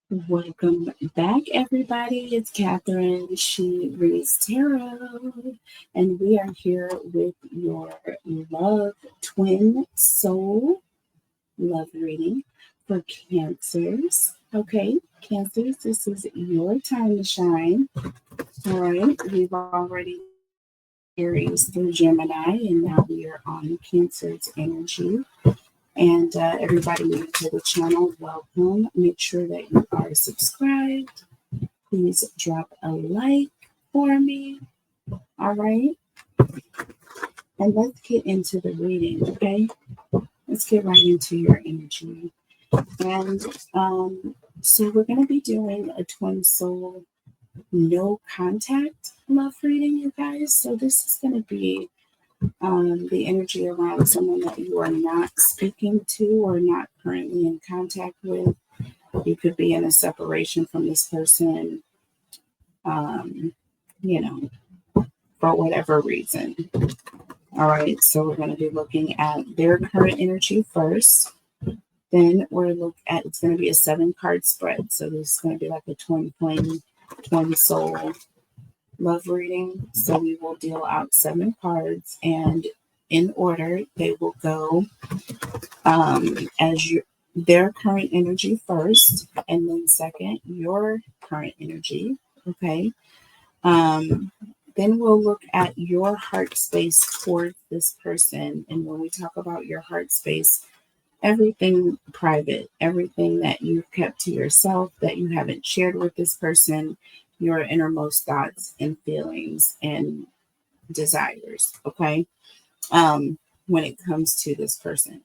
Welcome back, everybody. It's Catherine. She reads tarot, and we are here with your love twin soul love reading for Cancers. Okay, Cancers, this is your time to shine. All right, we've already Aries through Gemini, and now we are on Cancer's energy. And everybody new to the channel, welcome. Make sure that you are subscribed. Please drop a like for me. All right. And let's get into the reading, okay? Let's get right into your energy. And so we're going to be doing a twin soul no contact love reading, you guys. So this is going to be the energy around someone that you are not speaking to or not currently in contact with. You could be in a separation from this person, you know, for whatever reason. All right, so we're going to be looking at their current energy first. Then we're looking at, it's going to be a 7-card spread. So this is going to be like a twin flame, twin soul love reading. So we will deal out 7 cards, and in order they will go as their current energy first, and then second your current energy. Okay. Then we'll look at your heart space towards this person. And when we talk about your heart space, everything private, everything that you've kept to yourself, that you haven't shared with this person, your innermost thoughts and feelings and desires. Okay. When it comes to this person.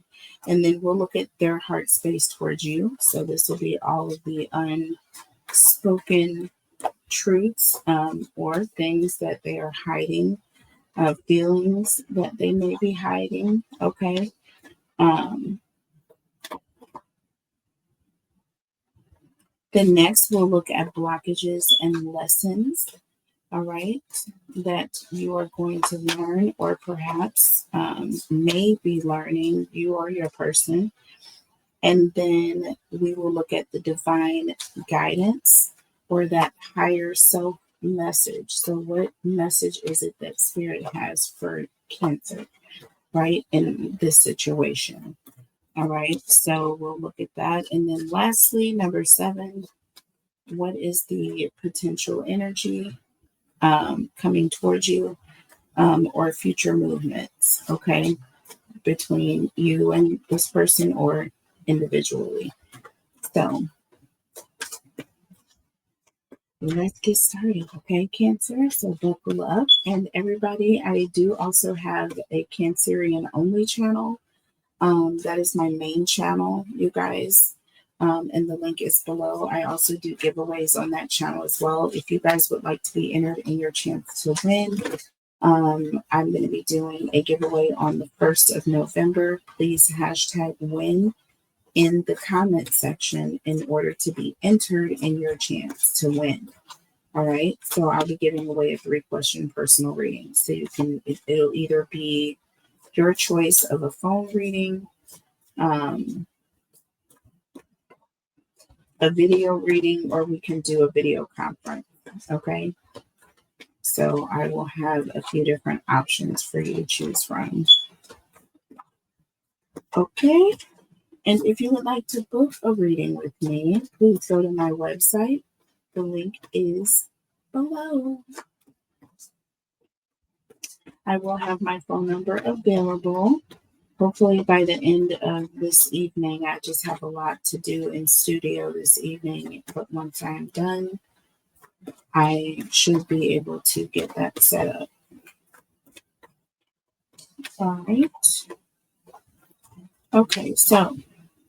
And then we'll look at their heart space towards you. So this will be all of the unspoken truths or things that they are hiding, feelings that they may be hiding. Okay. Then next we'll look at blockages and lessons. All right, that you are going to learn, or perhaps may be learning, you or your person. And then we will look at the divine guidance or that higher self message. So, what message is it that Spirit has for Cancer, right, in this situation? All right, so we'll look at that. And then lastly, number 7, what is the potential energy coming towards you, or future movements, okay, between you and this person or individually. So let's get started, okay, Cancer? So buckle up. And everybody, I do also have a Cancerian only channel. That is my main channel, you guys. And the link is below. I also do giveaways on that channel as well. If you guys would like to be entered in your chance to win, I'm going to be doing a giveaway on the 1st of November. Please hashtag win in the comment section in order to be entered in your chance to win. All right. So I'll be giving away a 3-question personal reading. So you can, it'll either be your choice of a phone reading, a video reading, or we can do a video conference. Okay. So I will have a few different options for you to choose from. Okay. And if you would like to book a reading with me, please go to my website. The link is below. I will have my phone number available. Hopefully by the end of this evening. I just have a lot to do in studio this evening. But once I'm done, I should be able to get that set up. All right. Okay, so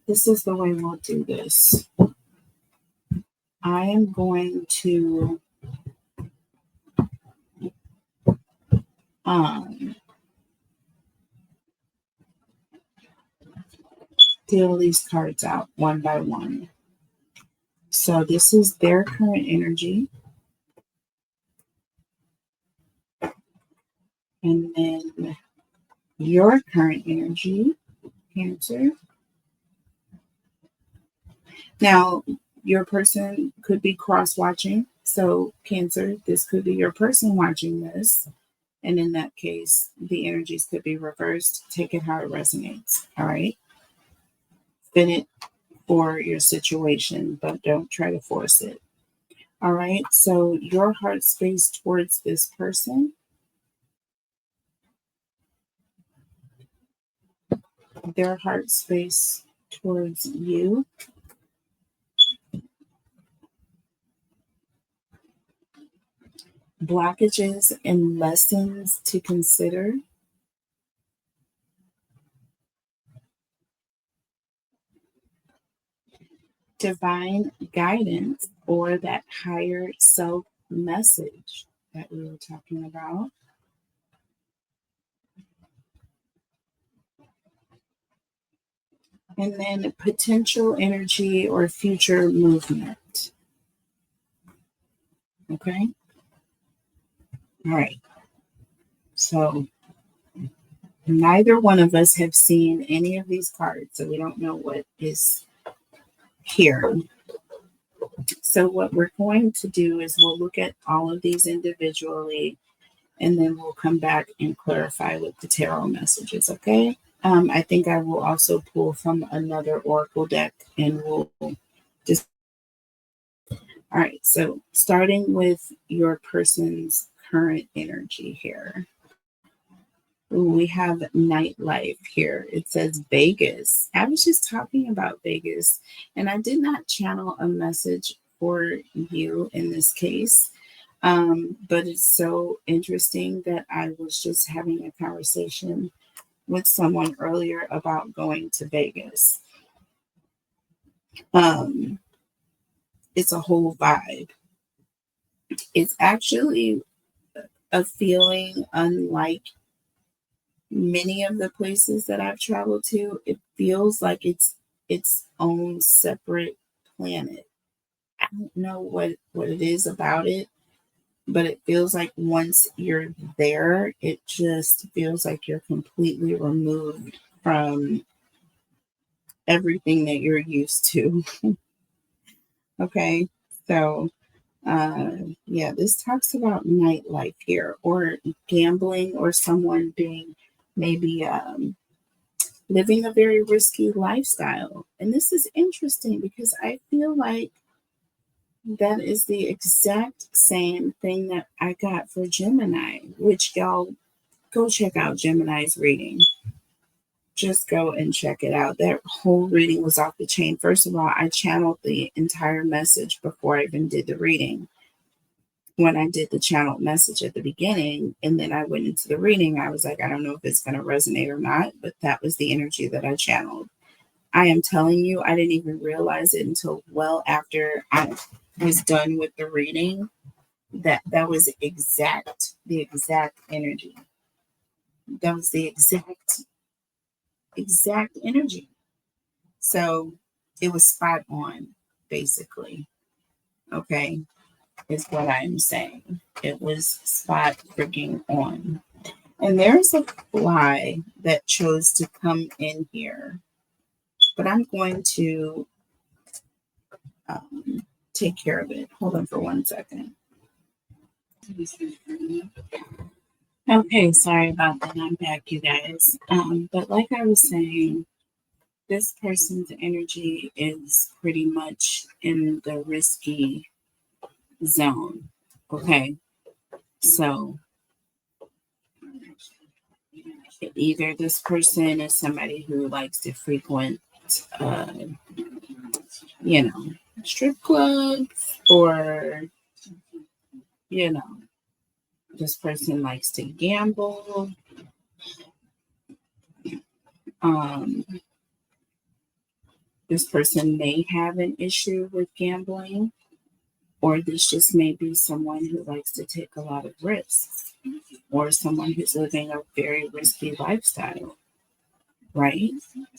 this is the way we'll do this. I am going to deal these cards out one by one. So this is their current energy. And then your current energy, Cancer. Now, Your person could be cross-watching. So Cancer, this could be your person watching this. And in that case, the energies could be reversed. Take it how it resonates. All right. Spin it for your situation, but don't try to force it. All right. So your heart space towards this person, their heart space towards you, blockages and lessons to consider, divine guidance or that higher self message that we were talking about, and then potential energy or future movement. Okay. All right. So neither one of us have seen any of these cards, so we don't know what is here. So what we're going to do is we'll look at all of these individually, and then we'll come back and clarify with the tarot messages, okay? I think I will also pull from another oracle deck, and we'll just... All right, so starting with your person's current energy here. We have nightlife here. It says Vegas. I was just talking about Vegas, and I did not channel a message for you in this case. But it's so interesting that I was just having a conversation with someone earlier about going to Vegas. It's a whole vibe. It's actually a feeling unlike many of the places that I've traveled to. It feels like it's its own separate planet. I don't know what it is about it, but it feels like once you're there, it just feels like you're completely removed from everything that you're used to. Okay, so yeah, this talks about nightlife here, or gambling, or someone being maybe living a very risky lifestyle. And this is interesting because I feel like that is the exact same thing that I got for Gemini, which y'all go check out Gemini's reading. Just go and check it out. That whole reading was off the chain. First of all, I channeled the entire message before I even did the reading. When I did the channeled message at the beginning, and then I went into the reading, I was like, I don't know if it's going to resonate or not, but that was the energy that I channeled. I am telling you, I didn't even realize it until well after I was done with the reading that was the exact energy. That was the exact energy. So it was spot on, basically. Okay, is what I'm saying. It was spot freaking on. And there's a fly that chose to come in here, but I'm going to take care of it. Hold on for 1 second. Okay, sorry about that. I'm back, you guys. But like I was saying, this person's energy is pretty much in the risky zone. Okay, so either this person is somebody who likes to frequent, uh, strip clubs, or, this person likes to gamble. This person may have an issue with gambling, or this just may be someone who likes to take a lot of risks, or someone who's living a very risky lifestyle, right?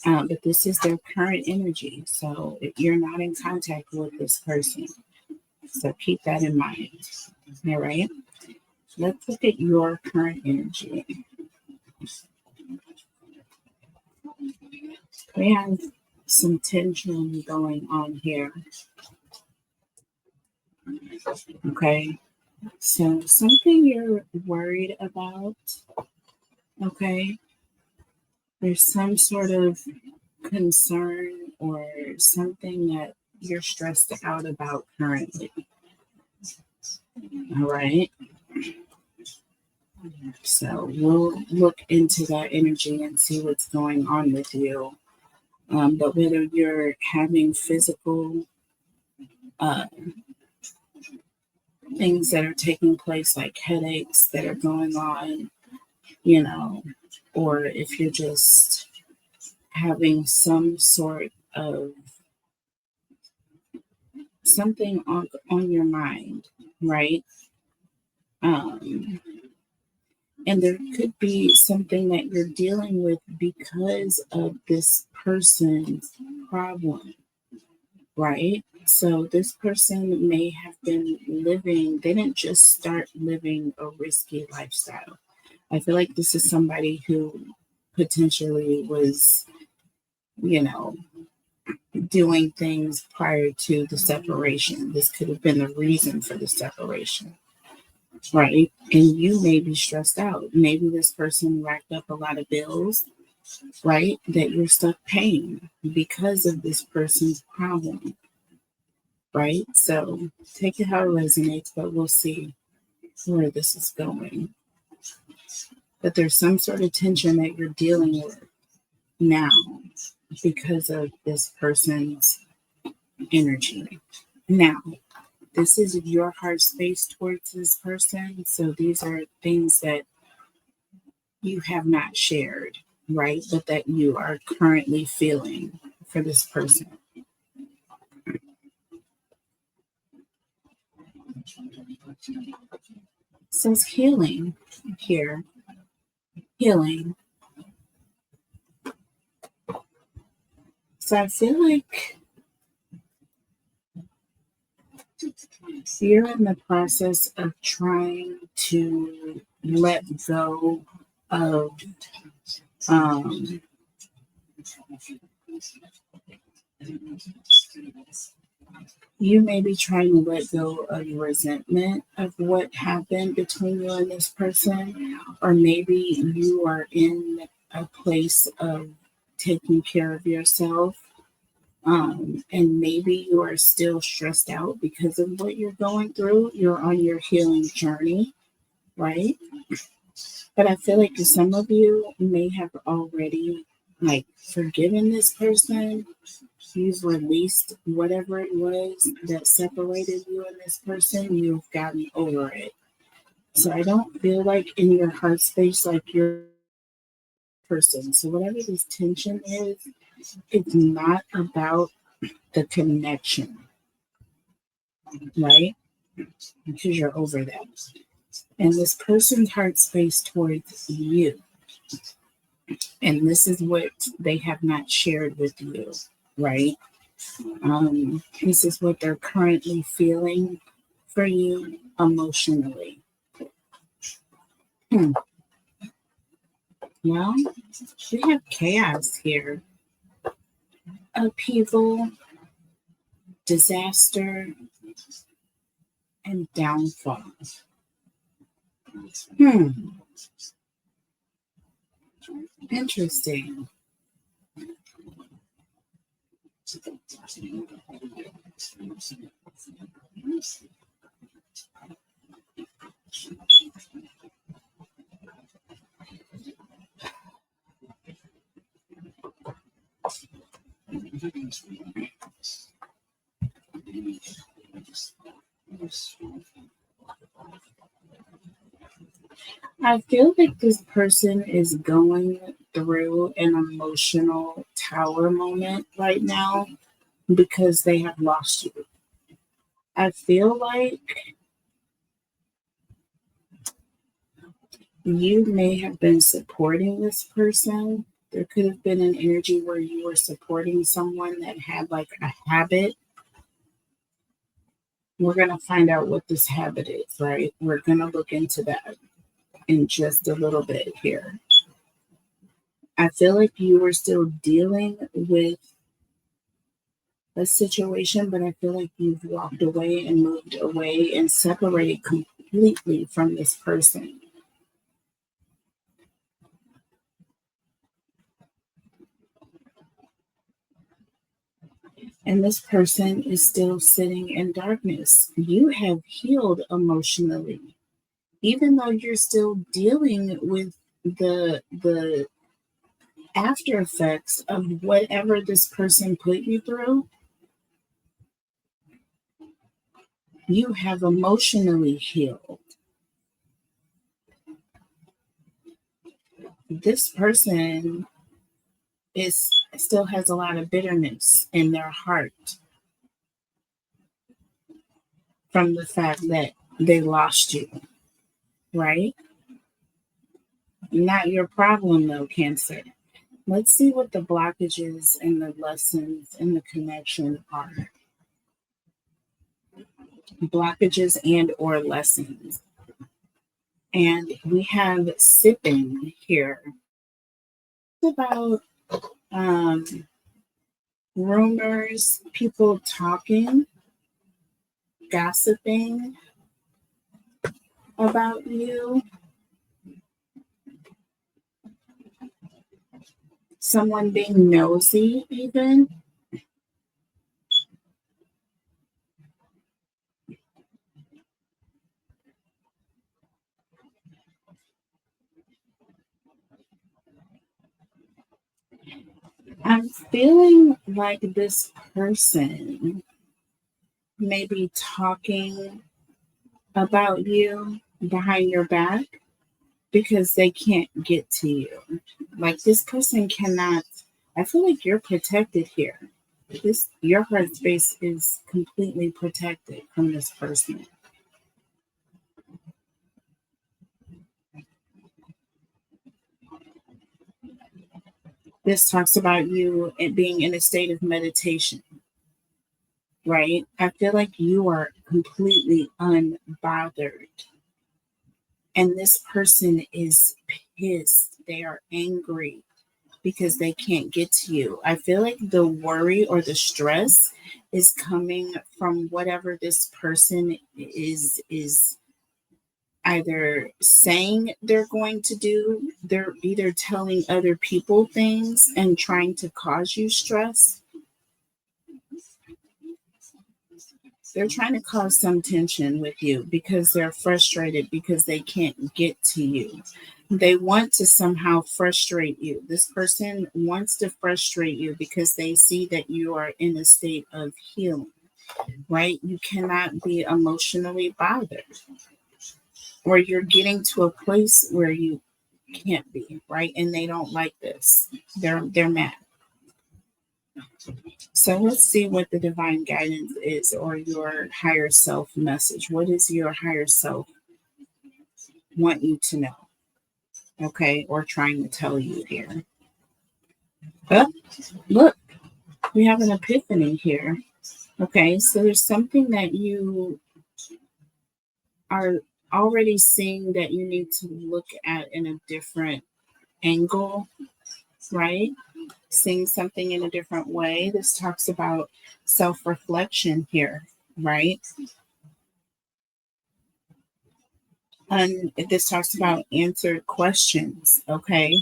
But this is their current energy. So if you're not in contact with this person, so keep that in mind. All right. Let's look at your current energy. We have some tension going on here. Okay. So something you're worried about. Okay. There's some sort of concern or something that you're stressed out about currently. All right. So we'll look into that energy and see what's going on with you. But whether you're having physical uh, things that are taking place, like headaches that are going on, you know, or if you're just having some sort of something on your mind, right? Um, and there could be something that you're dealing with because of this person's problem, right? So this person may have been living, they didn't just start living a risky lifestyle. I feel like this is somebody who potentially was, you know, doing things prior to the separation. This could have been the reason for the separation, right? And you may be stressed out. Maybe this person racked up a lot of bills, right? That you're stuck paying because of this person's problem, right? So take it how it resonates, but we'll see where this is going. But there's some sort of tension that you're dealing with now because of this person's energy. Now, this is your heart space towards this person. So these are things that you have not shared, right? But that you are currently feeling for this person. It says healing here. Healing. So I feel like you're in the process of trying to let go of um, you may be trying to let go of resentment of what happened between you and this person, or maybe you are in a place of taking care of yourself. And maybe you are still stressed out because of what you're going through. You're on your healing journey, right? But I feel like some of you may have already like forgiven this person. You've released whatever it was that separated you and this person. You've gotten over it. So I don't feel like in your heart space like you're a person. So whatever this tension is, it's not about the connection, right? Because you're over that. And this person's heart space towards you. And this is what they have not shared with you, right? This is what they're currently feeling for you emotionally. Hmm. Well, we have chaos here, upheaval, disaster, and downfall. Hmm. Interesting. I feel like this person is going through an emotional tower moment right now because they have lost you. I feel like you may have been supporting this person. There could have been an energy where you were supporting someone that had like a habit. We're going to find out what this habit is, right? We're going to look into that in just a little bit here. I feel like you were still dealing with a situation, but I feel like you've walked away and moved away and separated completely from this person. And this person is still sitting in darkness. You have healed emotionally, even though you're still dealing with the after effects of whatever this person put you through. You have emotionally healed. This person is still has a lot of bitterness in their heart from the fact that they lost you, right? Not your problem though, Cancer. Let's see what the blockages and the lessons and the connection are. Blockages and or lessons. And we have sipping here. It's about rumors, people talking, gossiping about you, someone being nosy even. I'm feeling like this person may be talking about you behind your back because they can't get to you. Like this person cannot, I feel like you're protected here. Your heart space is completely protected from this person. This talks about you being in a state of meditation, right? I feel like you are completely unbothered. And this person is pissed. They are angry because they can't get to you. I feel like the worry or the stress is coming from whatever this person is either saying they're going to do. They're either telling other people things and trying to cause you stress. They're trying to cause some tension with you because they're frustrated because they can't get to you. They want to somehow frustrate you. This person wants to frustrate you because they see that you are in a state of healing, right? You cannot be emotionally bothered, or you're getting to a place where you can't be, right? And they don't like this. They're mad. So let's see what the divine guidance is, or your higher self message. What does your higher self want you to know? Okay, or trying to tell you here. Oh, look, we have an epiphany here. Okay, so there's something that you are already seeing that you need to look at in a different angle, right? Seeing something in a different way. This talks about self reflection here, right? And this talks about answered questions, okay?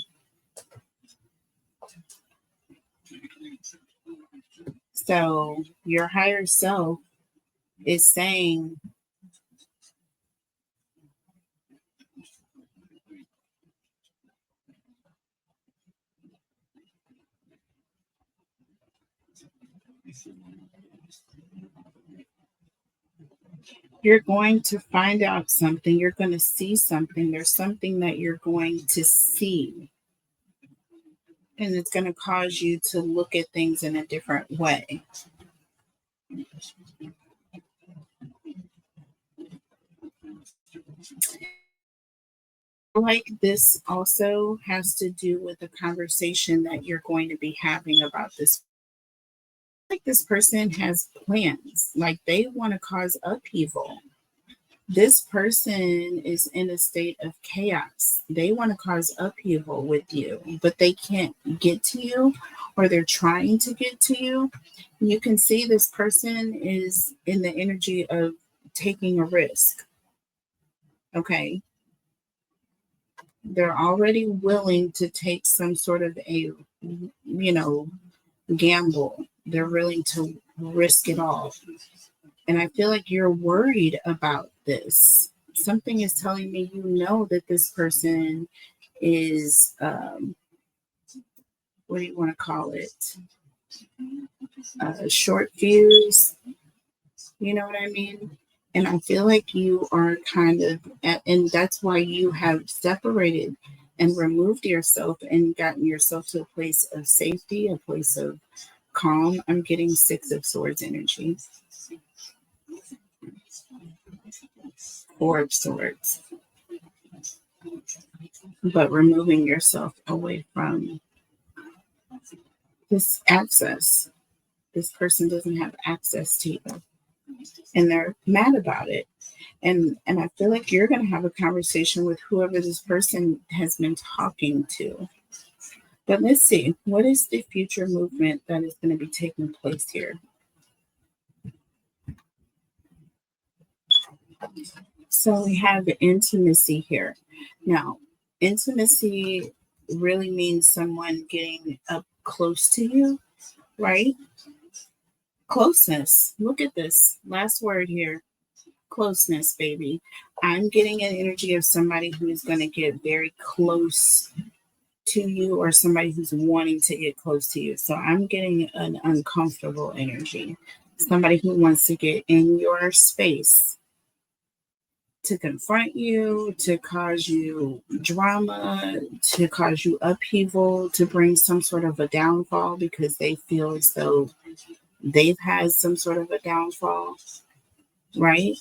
So your higher self is saying, you're going to find out something, you're going to see something, there's something that you're going to see, and it's going to cause you to look at things in a different way. Like this also has to do with the conversation that you're going to be having about this. Like this person has plans, like they want to cause upheaval. This person is in a state of chaos. They want to cause upheaval with you, but they can't get to you, or they're trying to get to you. You can see this person is in the energy of taking a risk. Okay. They're already willing to take some sort of a, gamble. They're willing to risk it all. And I feel like you're worried about this. Something is telling me that this person is, what do you want to call it? Short fuse. You know what I mean? And I feel like you are kind of, and that's why you have separated and removed yourself and gotten yourself to a place of safety, a place of calm. I'm getting 6 of Swords energy. 4 of Swords. But removing yourself away from this access. This person doesn't have access to you. And they're mad about it. And I feel like you're going to have a conversation with whoever this person has been talking to. But let's see, what is the future movement that is going to be taking place here? So we have intimacy here. Now, intimacy really means someone getting up close to you, right? Closeness. Look at this. Last word here. Closeness, baby. I'm getting an energy of somebody who is going to get very close to you, or somebody who's wanting to get close to you. So I'm getting an uncomfortable energy. Somebody who wants to get in your space to confront you, to cause you drama, to cause you upheaval, to bring some sort of a downfall because they feel as though they've had some sort of a downfall, right?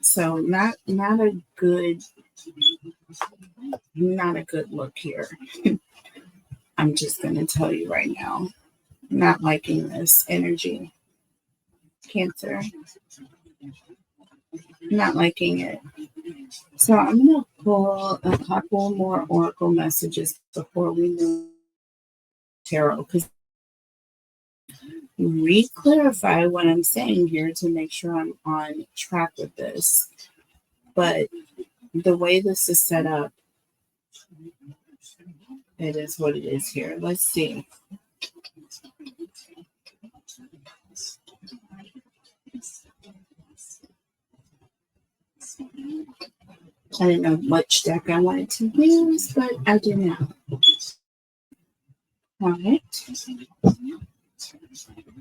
So not a good look here. I'm just going to tell you right now, not liking this energy. Cancer. Not liking it. So I'm going to pull a couple more oracle messages before we move tarot, because re-clarify what I'm saying here to make sure I'm on track with this. But the way this is set up, it is what it is here. Let's see. I didn't know which deck I wanted to use, but I do now. All right.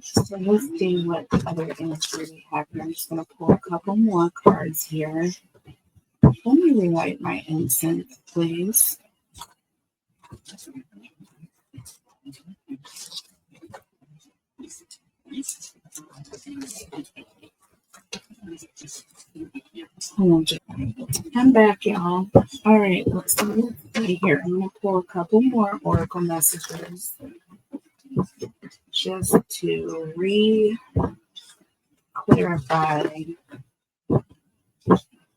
So let's see what other energy we have here. I'm just going to pull a couple more cards here. Let me relight my incense, please. I'm back, y'all. All right, let's see here. I'm going to pull a couple more oracle messages just to re-clarify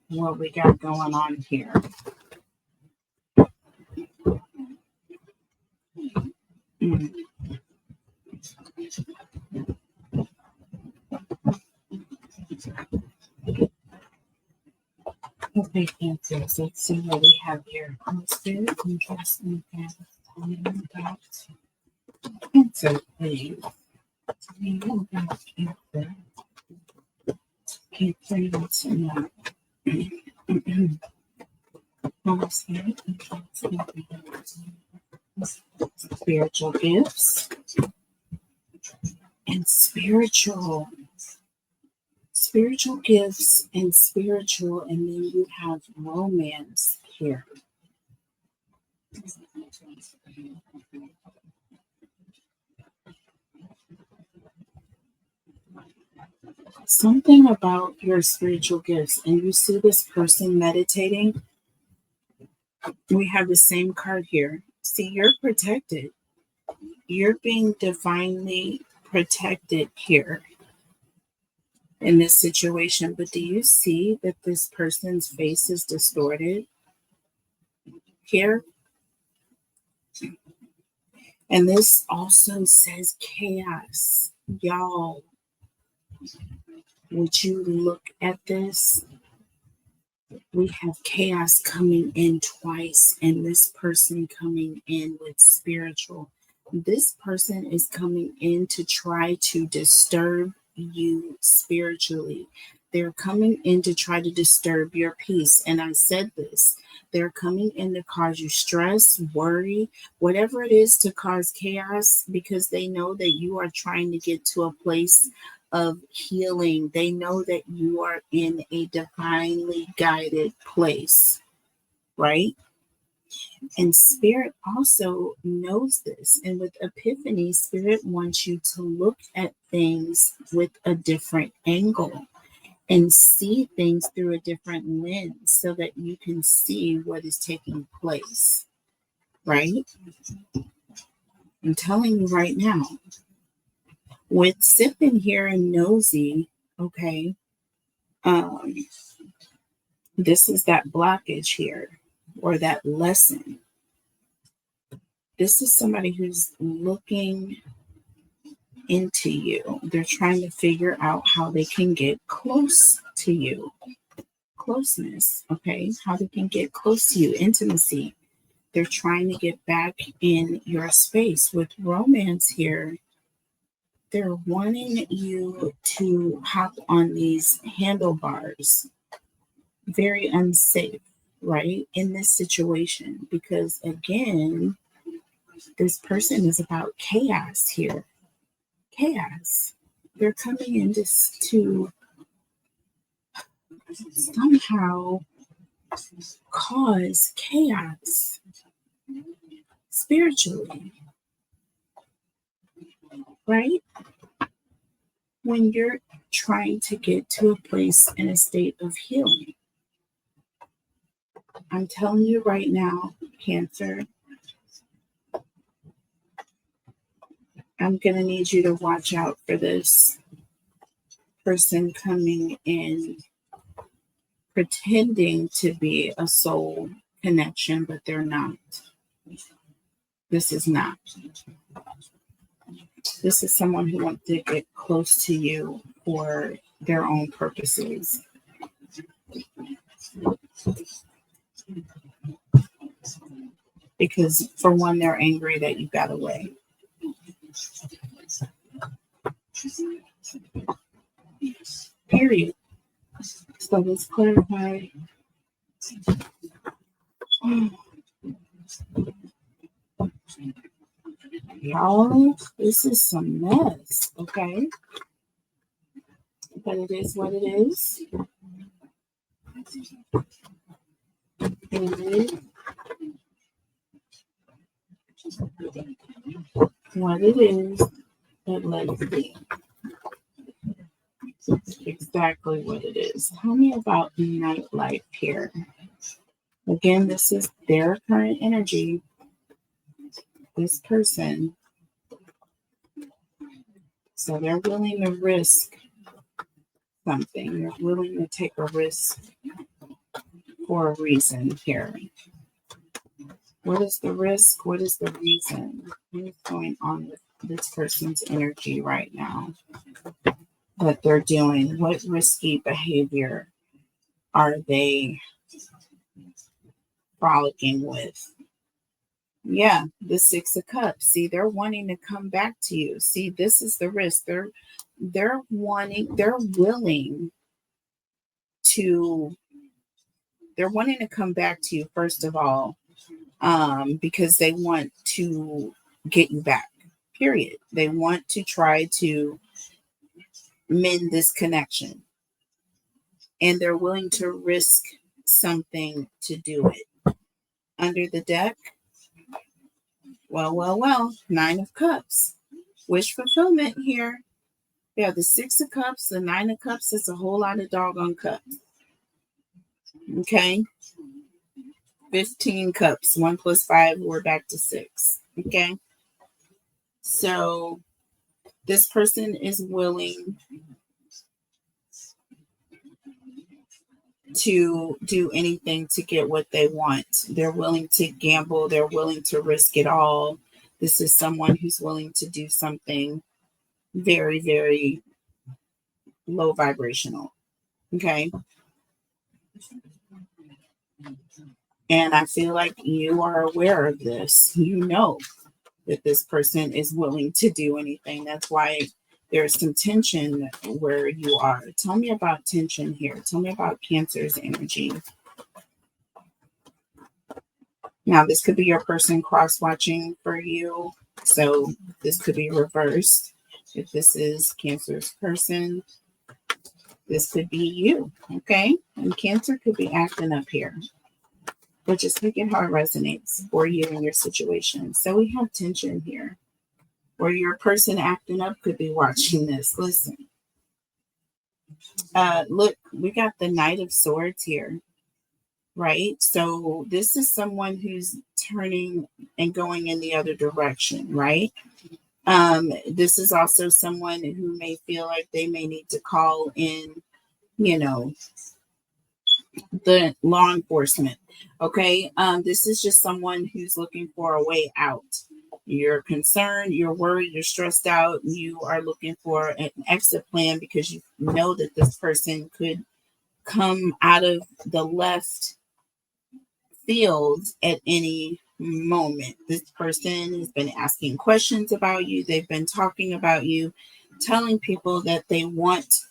what we got going on here. Okay, Cancer. So let's see what we have here. Spirit, interest, and about Cancer, please. Tell me about Cancer. Cancer, wants to know. Spiritual gifts and spiritual gifts and spiritual, and then you have romance here. Something about your spiritual gifts, and you see this person meditating. We have the same card here. See, you're protected. You're being divinely protected here. in this situation. But do you see that this person's face is distorted here? And this also says chaos. Y'all, would you look at this? We have chaos coming in twice, and this person coming in with spiritual. This person is coming in to try to disturb you spiritually. They're coming in to try to disturb your peace. And I said this, they're coming in to cause you stress, worry, whatever it is to cause chaos, because they know that you are trying to get to a place of healing. They know that you are in a divinely guided place, right? And Spirit also knows this. And with Epiphany, Spirit wants you to look at things with a different angle and see things through a different lens so that you can see what is taking place, right? I'm telling you right now, with sipping here and nosy, okay, this is that blockage here, or that lesson. This is somebody who's looking into you. They're trying to figure out how they can get close to you. Closeness, okay? How they can get close to you. Intimacy. They're trying to get back in your space. With romance here, they're wanting you to hop on these handlebars. Very unsafe, right? In this situation. Because again, this person is about chaos here. Chaos. They're coming in just to somehow cause chaos spiritually, right? When you're trying to get to a place in a state of healing. I'm telling you right now, Cancer, I'm going to need you to watch out for this person coming in pretending to be a soul connection, but they're not. This is not. This is someone who wants to get close to you for their own purposes. Because for one, they're angry that you got away. Period. So let's clarify. Y'all, this is some mess, okay? But it is what it is. It is what it is. But let's see. Exactly what it is. Tell me about nightlife here. Again, this is their current energy. This person. So they're willing to risk something. They're willing to take a risk for a reason here. What is the risk? What is the reason? What is going on with this person's energy right now that they're doing? What risky behavior are they frolicking with? Yeah, the Six of Cups. See, they're wanting to come back to you. See, this is the risk. They're willing to come back to you, first of all, because they want to get you back, period. They want to try to mend this connection. And they're willing to risk something to do it. Under the deck, well, Nine of Cups. Wish fulfillment here. Yeah, the Six of Cups, the Nine of Cups is a whole lot of doggone cups. Okay? 15 cups. 1 plus 5, we're back to 6. Okay? So this person is willing to do anything to get what they want. They're willing to gamble. They're willing to risk it all. This is someone who's willing to do something very, very low vibrational. Okay. And I feel like you are aware of this. You know that this person is willing to do anything. That's why there's some tension where you are. Tell me about tension here. Tell me about Cancer's energy. Now, this could be your person cross-watching for you. So this could be reversed. If this is Cancer's person, this could be you, okay? And Cancer could be acting up here. But just take it how it resonates for you and your situation. So we have tension here. Or your person acting up could be watching this. Listen. Look, we got the Knight of Swords here. Right? So this is someone who's turning and going in the other direction, right? This is also someone who may feel like they may need to call in, you know, the law enforcement. Okay. This is just someone who's looking for a way out. You're concerned, you're worried, you're stressed out, you are looking for an exit plan because you know that this person could come out of the left field at any moment. This person has been asking questions about you. They've been talking about you, telling people that they want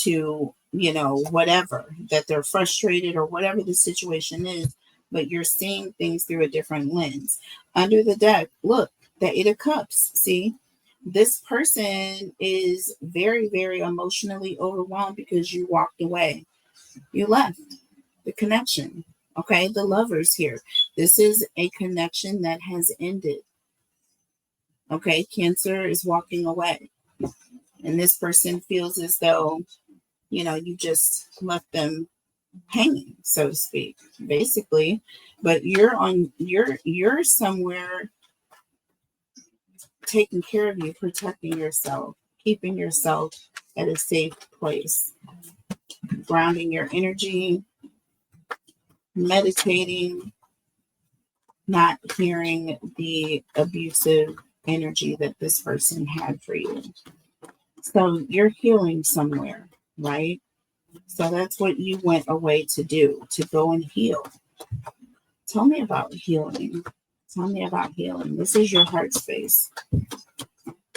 to, you know, whatever, that they're frustrated or whatever the situation is, but you're seeing things through a different lens. Under the deck, look, the Eight of Cups. See, this person is very, very emotionally overwhelmed because you walked away. You left the connection. Okay, the Lovers here. This is a connection that has ended. Okay, Cancer is walking away. And this person feels as though, you know, you just left them hanging, so to speak, basically. But you're somewhere taking care of you, protecting yourself, keeping yourself at a safe place, grounding your energy, meditating, not hearing the abusive energy that this person had for you. So you're healing somewhere, right? So that's what you went away to do, to go and heal. Tell me about healing. Tell me about healing. This is your heart space.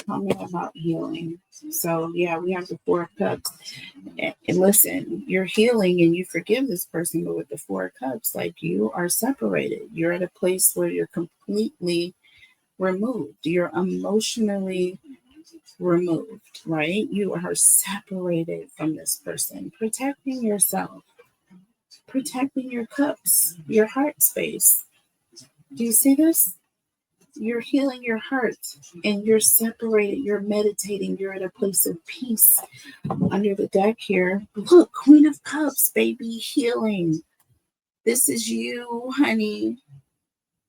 Tell me about healing. So yeah, we have the Four of Cups. And listen, you're healing and you forgive this person, but with the Four of Cups, like, you are separated. You're at a place where you're completely removed. You're emotionally removed, right? You are separated from this person, protecting yourself, protecting your cups, your heart space. Do you see this? You're healing your heart and you're separated. You're meditating. You're at a place of peace. Under the deck here, look, Queen of Cups, baby, healing. This is you, honey.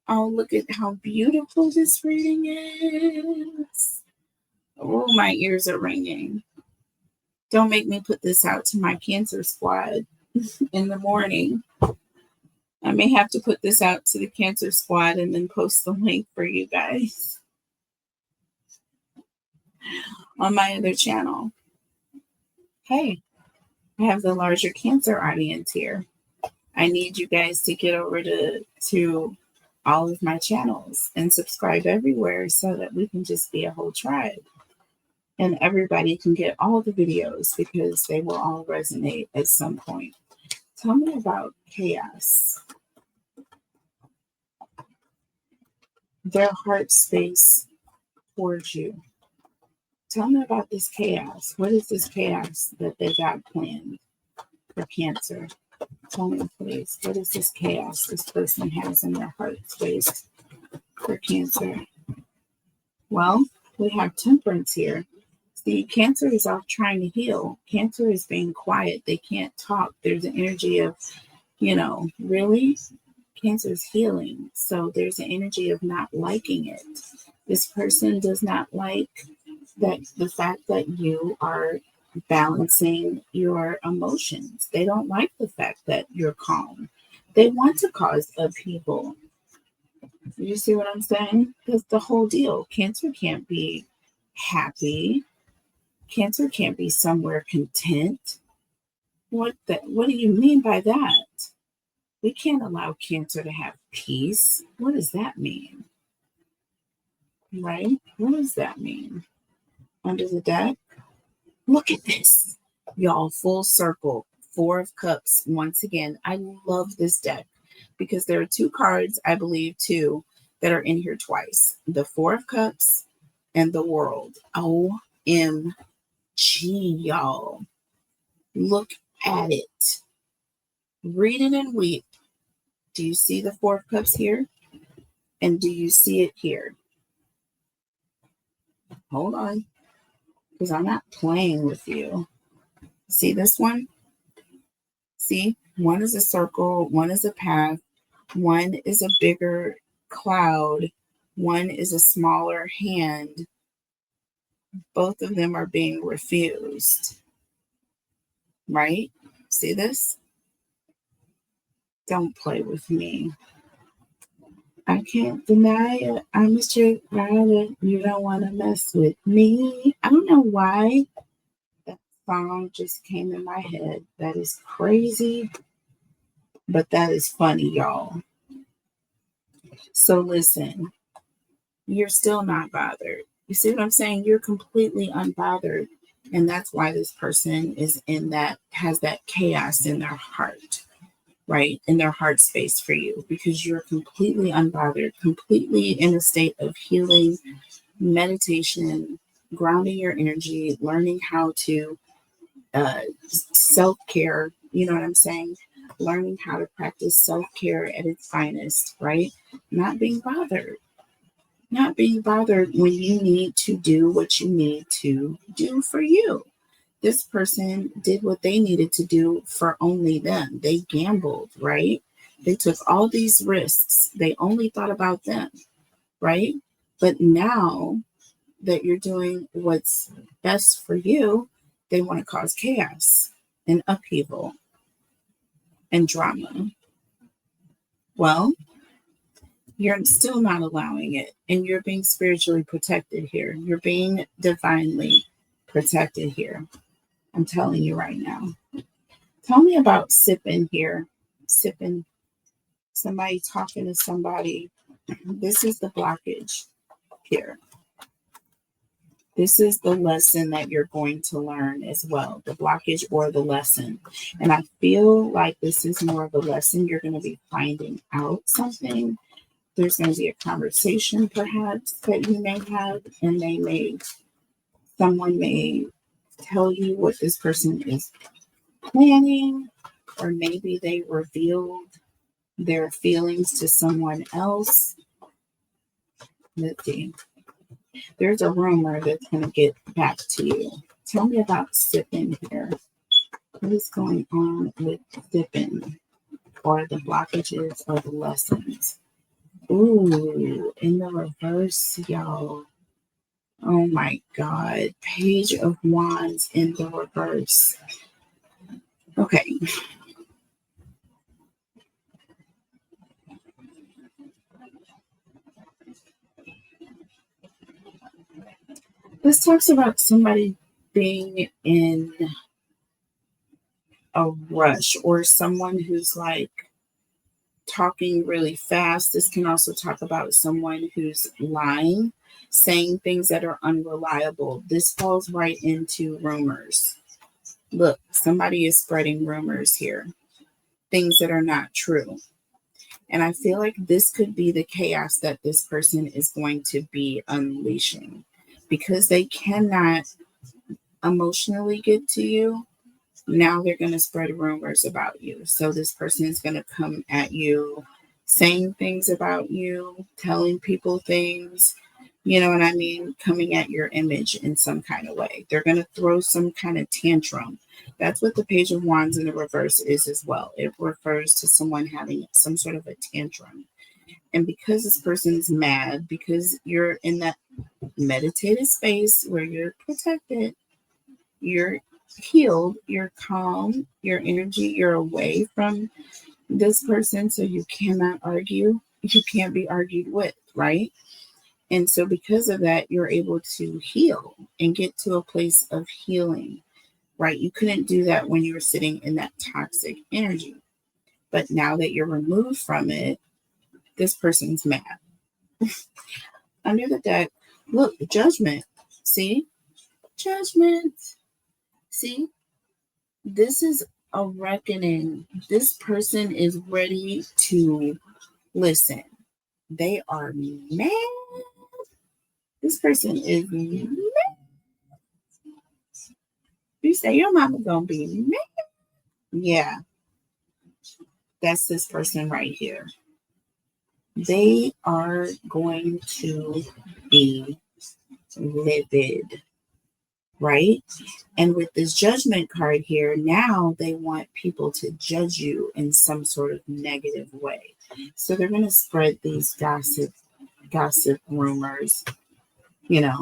Oh, look at how beautiful this reading is. Oh, my ears are ringing. Don't make me put this out to my Cancer squad in the morning. I may have to put this out to the Cancer squad and then post the link for you guys on my other channel. Hey, I have the larger Cancer audience here. I need you guys to get over to all of my channels and subscribe everywhere so that we can just be a whole tribe. And everybody can get all the videos because they will all resonate at some point. Tell me about chaos. Their heart space towards you. Tell me about this chaos. What is this chaos that they got planned for Cancer? Tell me, please. What is this chaos this person has in their heart space for Cancer? Well, we have Temperance here. See, Cancer is off trying to heal. Cancer is being quiet. They can't talk. There's an energy of, really? Cancer is healing. So there's an energy of not liking it. This person does not like that the fact that you are balancing your emotions. They don't like the fact that you're calm. They want to cause upheaval. You see what I'm saying? That's the whole deal. Cancer can't be happy. Cancer can't be somewhere content. What do you mean by that? We can't allow Cancer to have peace. What does that mean? Right? What does that mean? Under the deck? Look at this. Y'all, full circle. Four of Cups. Once again, I love this deck because there are two cards, I believe, too, that are in here twice. The Four of Cups and the World. OMG, y'all. Look at it. Read it and weep. Do you see the Four of Cups here? And do you see it here? Hold on, because I'm not playing with you. See this one? See? One is a circle, one is a path, one is a bigger cloud, one is a smaller hand. Both of them are being refused. Right? See this? Don't play with me. I can't deny it. I'm a strict rider. You don't want to mess with me. I don't know why that song just came in my head. That is crazy, but that is funny, y'all. So listen, you're still not bothered. You see what I'm saying? You're completely unbothered. And that's why this person is has that chaos in their heart. Right, in their heart space for you, because you're completely unbothered, completely in a state of healing, meditation, grounding your energy, learning how to self-care, you know what I'm saying? Learning how to practice self-care at its finest, right? Not being bothered when you need to do what you need to do for you. This person did what they needed to do for only them. They gambled, right? They took all these risks. They only thought about them, right? But now that you're doing what's best for you, they want to cause chaos and upheaval and drama. Well, you're still not allowing it, and you're being spiritually protected here. You're being divinely protected here. I'm telling you right now. Tell me about sipping here. Sipping. Somebody talking to somebody. This is the blockage here. This is the lesson that you're going to learn as well. The blockage or the lesson. And I feel like this is more of a lesson. You're going to be finding out something. There's going to be a conversation perhaps that you may have, and someone may tell you what this person is planning, or maybe they revealed their feelings to someone else. Let's see. There's a rumor that's going to get back to you. Tell me about sipping here. What is going on with sipping, or the blockages, or the lessons? Ooh, in the reverse, y'all. Oh my God. Page of Wands in the reverse. Okay. This talks about somebody being in a rush, or someone who's like talking really fast. This can also talk about someone who's lying, saying things that are unreliable. This falls right into rumors. Look, somebody is spreading rumors here, things that are not true. And I feel like this could be the chaos that this person is going to be unleashing, because they cannot emotionally get to you. Now they're going to spread rumors about you. So this person is going to come at you, saying things about you, telling people things, you know what I mean? Coming at your image in some kind of way. They're going to throw some kind of tantrum. That's what the Page of Wands in the reverse is as well. It refers to someone having some sort of a tantrum. And because this person's mad, because you're in that meditative space where you're protected, you're healed, you're calm, your energy, you're away from this person, so you cannot argue. You can't be argued with, right? And so because of that, you're able to heal and get to a place of healing, right? You couldn't do that when you were sitting in that toxic energy. But now that you're removed from it, this person's mad. Under the deck, look, judgment. See? Judgment. See? This is a reckoning. This person is ready to listen. They are mad. This person is mad. You say your mama gonna be mad. Yeah, that's this person right here. They are going to be livid, right? And with this judgment card here, now they want people to judge you in some sort of negative way. So they're going to spread these gossip rumors, and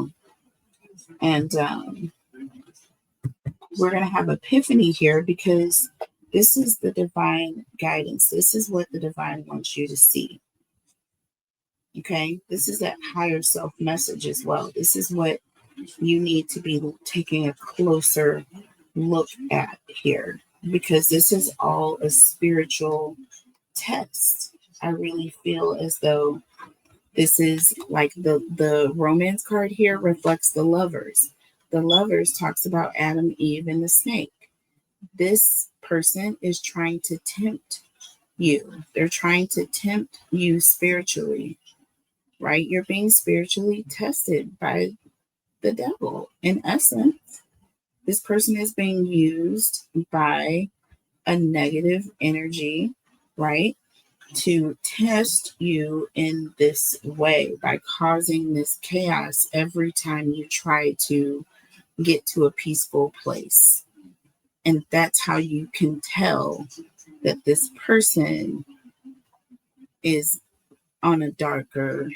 we're going to have epiphany here because this is the divine guidance. This is what the divine wants you to see. Okay, this is that higher self message as well. This is what you need to be taking a closer look at here, because this is all a spiritual test. I really feel as though this is like the romance card here reflects the lovers. The lovers talks about Adam, Eve, and the snake. This person is trying to tempt you. They're trying to tempt you spiritually, right? You're being spiritually tested by the devil. In essence, this person is being used by a negative energy, right? To test you in this way by causing this chaos every time you try to get to a peaceful place. And that's how you can tell that this person is on a darker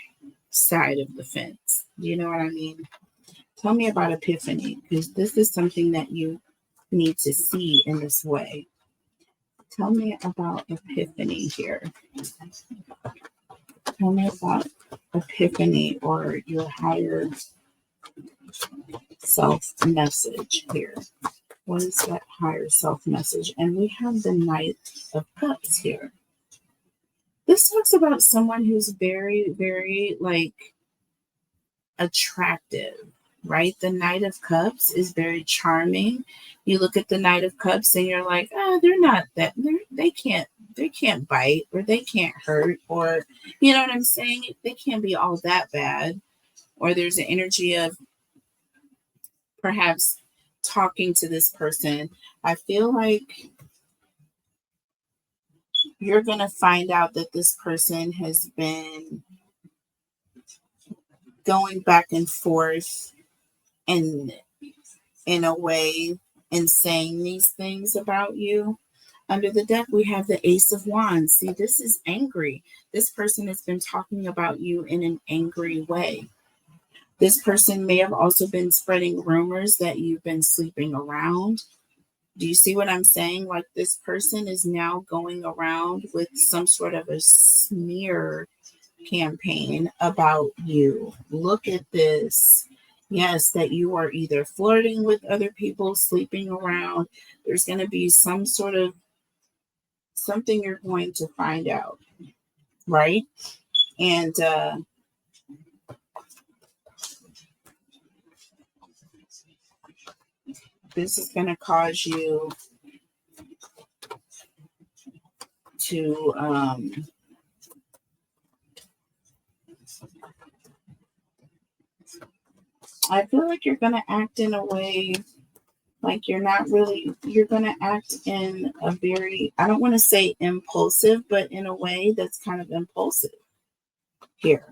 side of the fence. You know what I mean? Tell me about epiphany, because this is something that you need to see in this way. Tell me about epiphany here. Tell me about epiphany or your higher self message here. What is that higher self message? And we have the Knight of Cups here. This talks about someone who's very, very attractive, right? The Knight of Cups is very charming. You look at the Knight of Cups and you're like, they're not that, they can't bite, or they can't hurt, or you know what I'm saying? They can't be all that bad. Or there's an energy of perhaps talking to this person. I feel like you're going to find out that this person has been going back and forth and in a way and saying these things about you. Under the deck, we have the Ace of Wands. See, this is angry. This person has been talking about you in an angry way. This person may have also been spreading rumors that you've been sleeping around. Do you see what I'm saying? Like, this person is now going around with some sort of a smear campaign about you. Look at this. Yes, that you are either flirting with other people, sleeping around. There's going to be some sort of something you're going to find out, right? And this is going to cause you to I feel like you're going to act in a way like you're going to act in a very, I don't want to say impulsive, but in a way that's kind of impulsive here.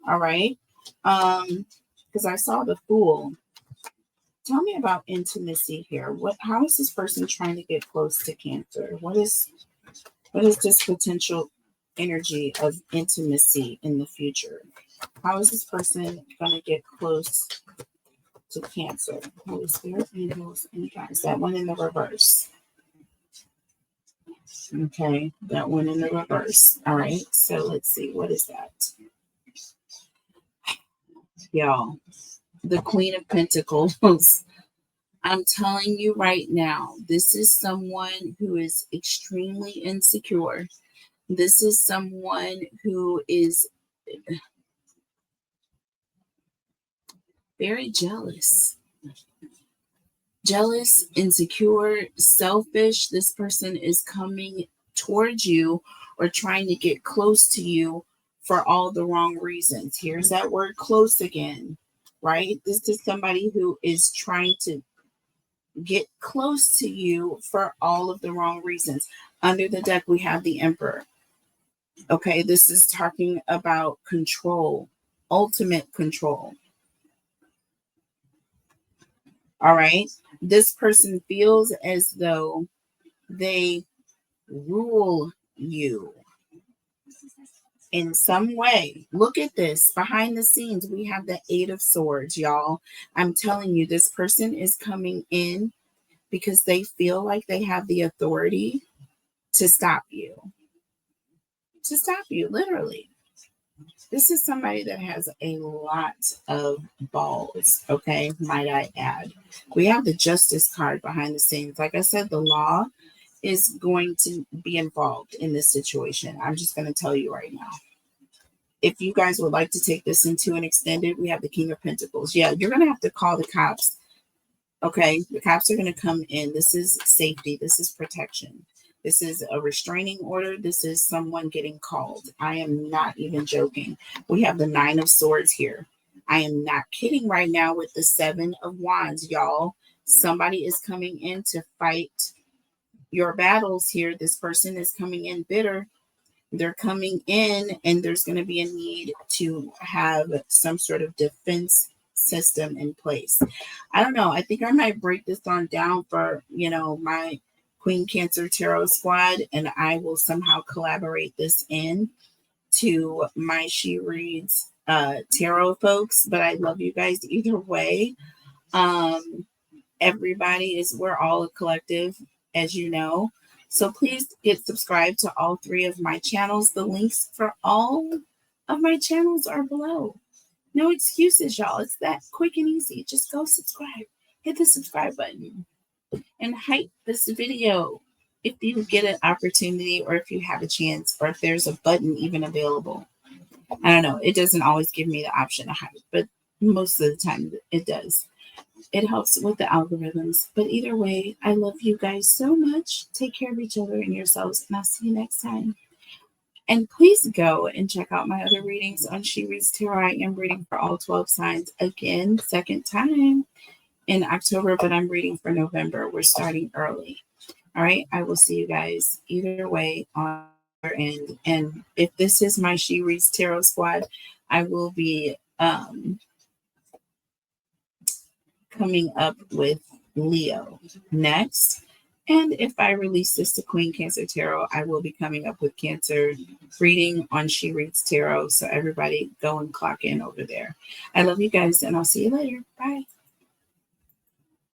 All right. Because I saw the Fool. Tell me about intimacy here. How is this person trying to get close to Cancer? What is this potential energy of intimacy in the future? How is this person going to get close to Cancer. Holy Spirit, angels, and guys. That one in the reverse. Okay, that one in the reverse. All right, so let's see. What is that? Y'all, the Queen of Pentacles. I'm telling you right now, this is someone who is extremely insecure. This is someone who is very jealous. Jealous, insecure, selfish. This person is coming towards you or trying to get close to you for all the wrong reasons. Here's that word close again, right? This is somebody who is trying to get close to you for all of the wrong reasons. Under the deck, we have the Emperor. Okay, this is talking about control, ultimate control. All right, this person feels as though they rule you in some way. Look at this. Behind the scenes, we have the Eight of Swords, y'all. I'm telling you, this person is coming in because they feel like they have the authority to stop you. To stop you, literally. This is somebody that has a lot of balls, okay, might I add. We have the Justice card behind the scenes. Like I said, the law is going to be involved in this situation. I'm just going to tell you right now. If you guys would like to take this into an extended, we have the King of Pentacles. Yeah, you're going to have to call the cops. Okay, the cops are going to come in. This is safety. This is protection. This is a restraining order. This is someone getting called. I am not even joking. We have the Nine of Swords here. I am not kidding right now with the Seven of Wands, y'all. Somebody is coming in to fight your battles here. This person is coming in bitter. They're coming in and there's going to be a need to have some sort of defense system in place. I don't know. I think I might break this on down for, my Queen Cancer Tarot squad, and I will somehow collaborate this in to my She Reads tarot folks. But I love you guys either way. We're all a collective, as you know. So please get subscribed to all three of my channels. The links for all of my channels are below. No excuses, y'all. It's that quick and easy. Just go subscribe. Hit the subscribe button and hype this video if you get an opportunity or if you have a chance or if there's a button even available. I don't know. It doesn't always give me the option to hype, but most of the time it does. It helps with the algorithms. But either way, I love you guys so much. Take care of each other and yourselves, and I'll see you next time. And please go and check out my other readings on She Reads Tarot. I am reading for all 12 signs again, second time in October, but I'm reading for November. We're starting early. All right. I will see you guys either way on the other end. And if this is my She Reads Tarot squad, I will be coming up with Leo next. And if I release this to Queen Cancer Tarot, I will be coming up with Cancer reading on She Reads Tarot. So everybody go and clock in over there. I love you guys, and I'll see you later. Bye.